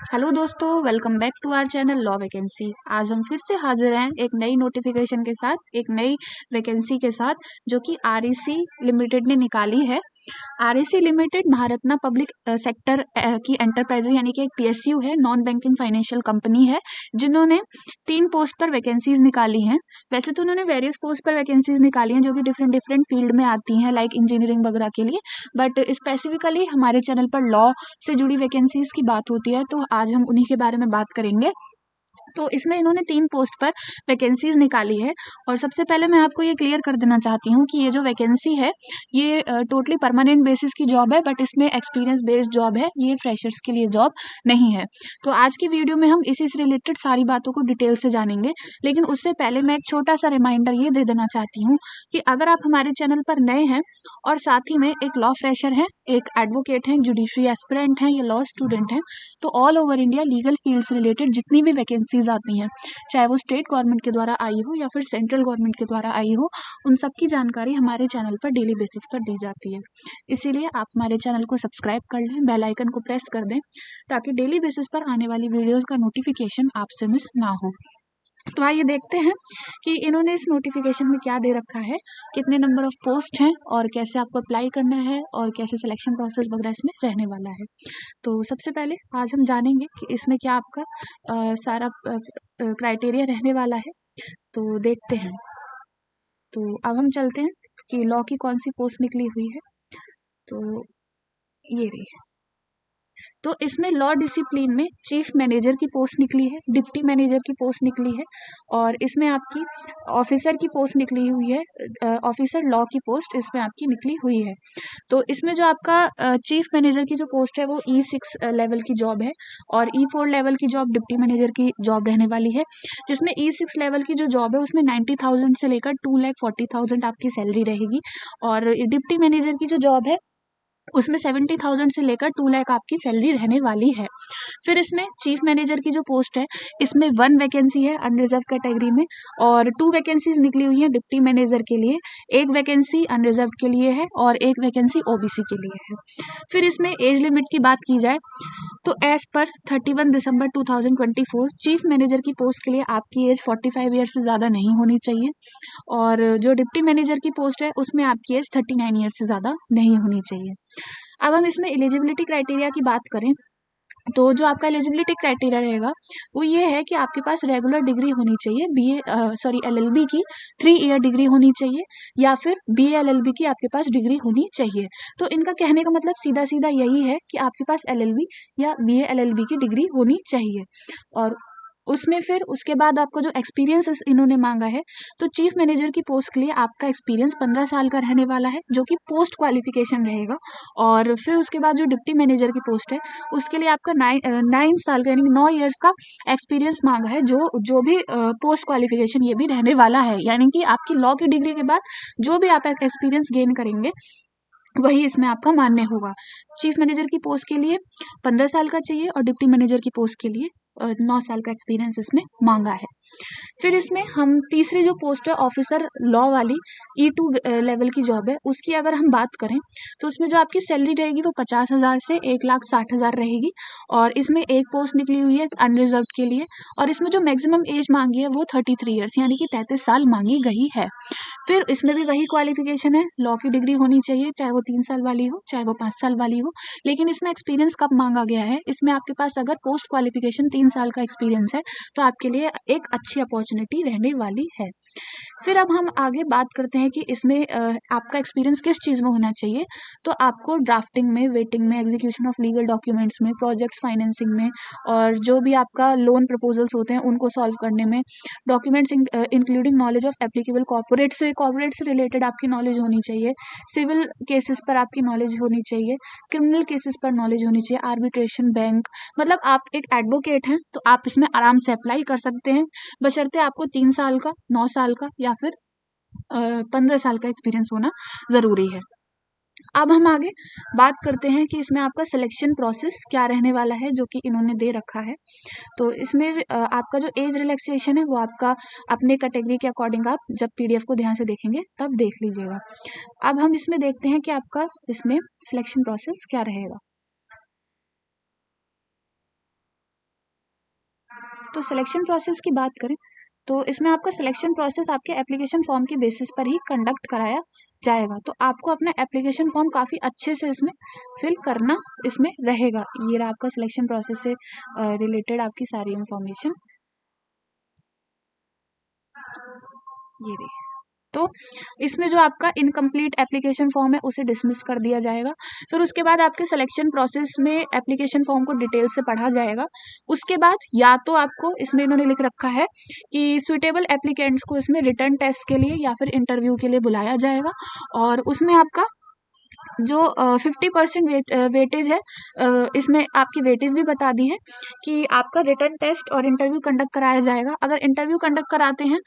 Hello दोस्तों, welcome back to our channel law vacancy. आज हम फिर से हाजिर हैं एक नई नोटिफिकेशन के साथ, एक नई वैकेंसी के साथ, जो कि आरईसी लिमिटेड ने निकाली है। REC limited Maharatna public sector की एंटरप्राइज यानी कि एक पीएसयू है, नॉन बैंकिंग फाइनेंशियल कंपनी है, जिन्होंने 3 पोस्ट पर वैकेंसीज निकाली हैं। वैसे तो उन्होंने वेरियस पोस्ट पर वैकेंसीज निकाली हैं जो कि डिफरेंट डिफरेंट फील्ड में आती हैं, लाइक इंजीनियरिंग वगैरह के लिए, बट स्पेसिफिकली हमारे चैनल पर लॉ से जुड़ी वैकेंसीज की बात होती है, तो आज हम उन्हीं के बारे में बात करेंगे। तो इसमें इन्होंने 3 पोस्ट पर वैकेंसीज निकाली है। और सबसे पहले मैं आपको ये क्लियर कर देना चाहती हूँ कि ये जो वैकेंसी है ये टोटली परमानेंट बेसिस की जॉब है, बट इसमें एक्सपीरियंस बेस्ड जॉब है, ये फ्रेशर्स के लिए जॉब नहीं है। तो आज की वीडियो में हम इसी से रिलेटेड सारी बातों को डिटेल से जानेंगे, लेकिन उससे पहले मैं एक छोटा सा रिमाइंडर ये दे देना चाहती हूँ कि अगर आप हमारे चैनल पर नए हैं और साथ ही में एक लॉ फ्रेशर हैं, एक एडवोकेट हैं, जुडिशरी एस्पिरेंट हैं या लॉ स्टूडेंट हैं, तो all over India legal field से रिलेटेड जितनी भी वैकेंसीज आती हैं, चाहे वो स्टेट गवर्नमेंट के द्वारा आई हो या फिर सेंट्रल गवर्नमेंट के द्वारा आई हो, उन सब की जानकारी हमारे चैनल पर डेली बेसिस पर दी जाती है। इसीलिए आप हमारे चैनल को सब्सक्राइब कर लें, बेल आइकन को प्रेस कर दें, ताकि डेली बेसिस पर आने वाली वीडियोस का नोटिफिकेशन आपसे मिस ना हो। तो आइए देखते हैं कि इन्होंने इस नोटिफिकेशन में क्या दे रखा है, कितने नंबर ऑफ पोस्ट हैं और कैसे आपको अप्लाई करना है और कैसे सिलेक्शन प्रोसेस वगैरह इसमें रहने वाला है। तो सबसे पहले आज हम जानेंगे कि इसमें क्या आपका सारा क्राइटेरिया रहने वाला है। तो देखते हैं। तो अब हम चलते हैं कि लॉ की कौन सी पोस्ट निकली हुई है। तो ये रही है। तो इसमें लॉ डिसिप्लिन में चीफ मैनेजर की पोस्ट निकली है, डिप्टी मैनेजर की पोस्ट निकली है, और इसमें आपकी ऑफिसर की पोस्ट निकली हुई है, ऑफिसर लॉ की पोस्ट इसमें आपकी निकली हुई है। तो इसमें जो आपका चीफ मैनेजर की जो पोस्ट है वो E6 लेवल की जॉब है, और E4 लेवल की जॉब डिप्टी मैनेजर की जॉब रहने वाली है, जिसमें E6 लेवल की जो जॉब है उसमें 90,000 से लेकर 2,40,000 आपकी सैलरी रहेगी, और डिप्टी मैनेजर की जो जॉब है उसमें 70,000 से लेकर 2 लाख आपकी सैलरी रहने वाली है। फिर इसमें चीफ मैनेजर की जो पोस्ट है इसमें 1 वैकेंसी है अनरिजर्व कैटेगरी में, और 2 वैकेंसीज निकली हुई हैं डिप्टी मैनेजर के लिए, 1 वैकेंसी अनरिजर्व के लिए है और 1 वैकेंसी ओबीसी के लिए है। फिर इसमें एज लिमिट की बात की जाए तो एज पर 31 दिसंबर 2024 चीफ मैनेजर की पोस्ट के लिए आपकी एज 45 ईयर से ज़्यादा नहीं होनी चाहिए, और जो डिप्टी मैनेजर की पोस्ट है उसमें आपकी एज 39 ईयर से ज़्यादा नहीं होनी चाहिए। अब हम इसमें एलिजिबिलिटी क्राइटेरिया की बात करें तो जो आपका एलिजिबिलिटी क्राइटेरिया रहेगा वो ये है कि आपके पास रेगुलर डिग्री होनी चाहिए, एलएलबी की 3 ईयर डिग्री होनी चाहिए, या फिर बीए एलएलबी की आपके पास डिग्री होनी चाहिए। तो इनका कहने का मतलब सीधा सीधा यही है कि आपके पास एलएलबी या बीए एलएलबी की डिग्री होनी चाहिए। और उसमें फिर उसके बाद आपको जो एक्सपीरियंस इन्होंने मांगा है, तो चीफ मैनेजर की पोस्ट के लिए आपका एक्सपीरियंस 15 साल का रहने वाला है, जो कि पोस्ट क्वालिफिकेशन रहेगा। और फिर उसके बाद जो डिप्टी मैनेजर की पोस्ट है उसके लिए आपका 9 साल का यानी कि 9 ईयर्स का एक्सपीरियंस मांगा है, जो जो भी पोस्ट क्वालिफिकेशन ये भी रहने वाला है, यानी कि आपकी लॉ की डिग्री के बाद जो भी आप एक्सपीरियंस गेन करेंगे वही इसमें आपका मान्य होगा। चीफ मैनेजर की पोस्ट के लिए 15 साल का चाहिए और डिप्टी मैनेजर की पोस्ट के लिए 9 साल का एक्सपीरियंस इसमें मांगा है। फिर इसमें हम तीसरी जो पोस्ट है ऑफिसर लॉ वाली E2 लेवल की जॉब है, उसकी अगर हम बात करें तो उसमें जो आपकी सैलरी रहेगी वो 50,000 से 1,60,000 रहेगी, और इसमें एक पोस्ट निकली हुई है अनरिजर्व के लिए, और इसमें जो मैक्सिमम एज मांगी है वो 33 ईयर्स यानी कि 33 साल मांगी गई है। फिर इसमें भी वही क्वालिफिकेशन है, लॉ की डिग्री होनी चाहिए, चाहे वो 3 साल वाली हो चाहे वो 5 साल वाली हो, लेकिन इसमें एक्सपीरियंस कब मांगा गया है, इसमें आपके पास अगर पोस्ट क्वालिफिकेशन 3 साल का एक्सपीरियंस है तो आपके लिए एक अच्छी अपॉर्चुनिटी रहने वाली है। फिर अब हम आगे बात करते हैं कि इसमें आपका एक्सपीरियंस किस चीज़ में होना चाहिए। तो आपको ड्राफ्टिंग में, वेटिंग में, एग्जीक्यूशन ऑफ लीगल डॉक्यूमेंट्स में, प्रोजेक्ट्स फाइनेंसिंग में, और जो भी आपका लोन प्रपोजल्स होते हैं उनको सॉल्व करने में, documents including knowledge of applicable corporate से रिलेटेड आपकी नॉलेज होनी चाहिए, सिविल केसेस पर आपकी नॉलेज होनी चाहिए, क्रिमिनल केसेस पर नॉलेज होनी चाहिए, आर्बिट्रेशन, बैंक, मतलब आप एक एडवोकेट हैं तो आप इसमें आराम से अप्लाई कर सकते हैं, बशर्ते आपको 3 साल का, 9 साल का या फिर 15 साल का एक्सपीरियंस होना ज़रूरी है। अब हम आगे बात करते हैं कि इसमें आपका सिलेक्शन प्रोसेस क्या रहने वाला है, जो कि इन्होंने दे रखा है। तो इसमें आपका जो एज रिलैक्सेशन है वो आपका अपने कैटेगरी के अकॉर्डिंग आप जब पीडीएफ को ध्यान से देखेंगे तब देख लीजिएगा। अब हम इसमें देखते हैं कि आपका इसमें सिलेक्शन प्रोसेस क्या रहेगा। तो सिलेक्शन प्रोसेस की बात करें तो इसमें आपका सिलेक्शन प्रोसेस आपके एप्लीकेशन फॉर्म की बेसिस पर ही कंडक्ट कराया जाएगा। तो आपको अपना एप्लीकेशन फॉर्म काफ़ी अच्छे से इसमें फिल करना इसमें रहेगा। ये रहा आपका सिलेक्शन प्रोसेस से रिलेटेड आपकी सारी इंफॉर्मेशन, ये रही। तो इसमें जो आपका इनकम्प्लीट एप्लीकेशन फॉर्म है उसे डिसमिस कर दिया जाएगा। फिर उसके बाद आपके सिलेक्शन प्रोसेस में एप्लीकेशन फॉर्म को डिटेल से पढ़ा जाएगा। उसके बाद या तो आपको इसमें इन्होंने लिख रखा है कि सुइटेबल एप्लीकेंट्स को इसमें रिटर्न टेस्ट के लिए या फिर इंटरव्यू के लिए बुलाया जाएगा, और उसमें आपका जो 50% वेटेज है, इसमें आपकी वेटेज भी बता दी है कि आपका रिटर्न टेस्ट और इंटरव्यू कंडक्ट कराया जाएगा। अगर इंटरव्यू कंडक्ट कराते हैं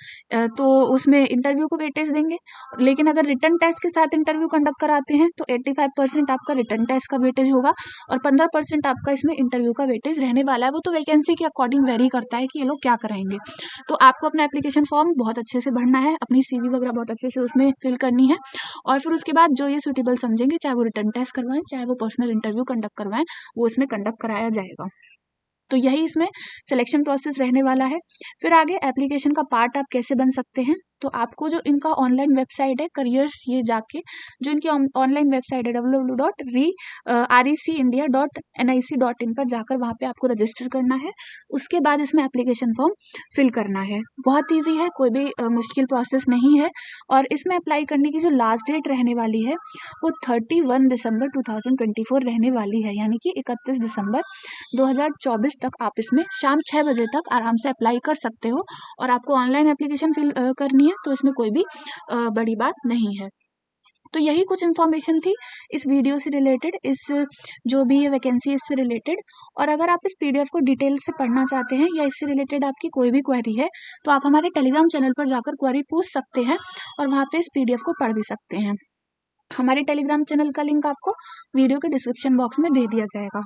तो उसमें इंटरव्यू को वेटेज देंगे, लेकिन अगर रिटर्न टेस्ट के साथ इंटरव्यू कंडक्ट कराते हैं तो 85% आपका रिटर्न टेस्ट का वेटेज होगा और 15% आपका इसमें इंटरव्यू का वेटेज रहने वाला है। वो तो वैकेंसी के अकॉर्डिंग वेरी करता है कि ये लोग क्या कराएंगे। तो आपको अपना एप्लीकेशन फॉर्म बहुत अच्छे से भरना है, अपनी CV वगैरह बहुत अच्छे से उसमें फिल करनी है, और फिर उसके बाद जो ये सुटेबल समझेंगे, चाहे वो रिटर्न टेस्ट करवाएं चाहे वो पर्सनल इंटरव्यू कंडक्ट करवाएं, वो इसमें कंडक्ट कराया जाएगा। तो यही इसमें सिलेक्शन प्रोसेस रहने वाला है। फिर आगे एप्लीकेशन का पार्ट आप कैसे बन सकते हैं, तो आपको जो इनका ऑनलाइन वेबसाइट है करियर्स, ये जाके जो इनकी ऑनलाइन वेबसाइट है www.receindia.nic.in पर जाकर वहाँ पे आपको रजिस्टर करना है। उसके बाद इसमें एप्लीकेशन फॉर्म फिल करना है। बहुत ईजी है, कोई भी मुश्किल प्रोसेस नहीं है। और इसमें अप्लाई करने की जो लास्ट डेट रहने वाली है वो 31 दिसंबर 2024 रहने वाली है, यानी कि 31 दिसंबर 2024 तक आप इसमें शाम 6 बजे तक आराम से अप्लाई कर सकते हो। और आपको ऑनलाइन एप्लीकेशन फिल करनी है, तो इसमें कोई भी बड़ी बात नहीं है। तो यही कुछ इन्फॉर्मेशन थी इस वीडियो से रिलेटेड, इस जो भी ये वैकेंसी इससे रिलेटेड। और अगर आप इस PDF को डिटेल से पढ़ना चाहते हैं या इससे रिलेटेड आपकी कोई भी क्वेरी है तो आप हमारे टेलीग्राम चैनल पर जाकर क्वेरी पूछ सकते हैं और वहाँ पे इस PDF को पढ़ भी सकते हैं। हमारे टेलीग्राम चैनल का लिंक आपको वीडियो के डिस्क्रिप्शन बॉक्स में दे दिया जाएगा।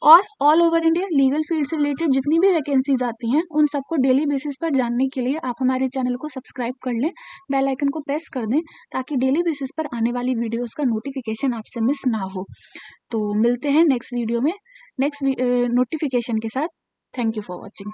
और all over India legal field से रिलेटेड जितनी भी वैकेंसीज आती हैं उन सबको डेली बेसिस पर जानने के लिए आप हमारे चैनल को सब्सक्राइब कर लें, बेल आइकन को प्रेस कर दें, ताकि डेली बेसिस पर आने वाली वीडियोस का नोटिफिकेशन आपसे मिस ना हो। तो मिलते हैं नेक्स्ट वीडियो में नेक्स्ट नोटिफिकेशन के साथ। Thank you for watching.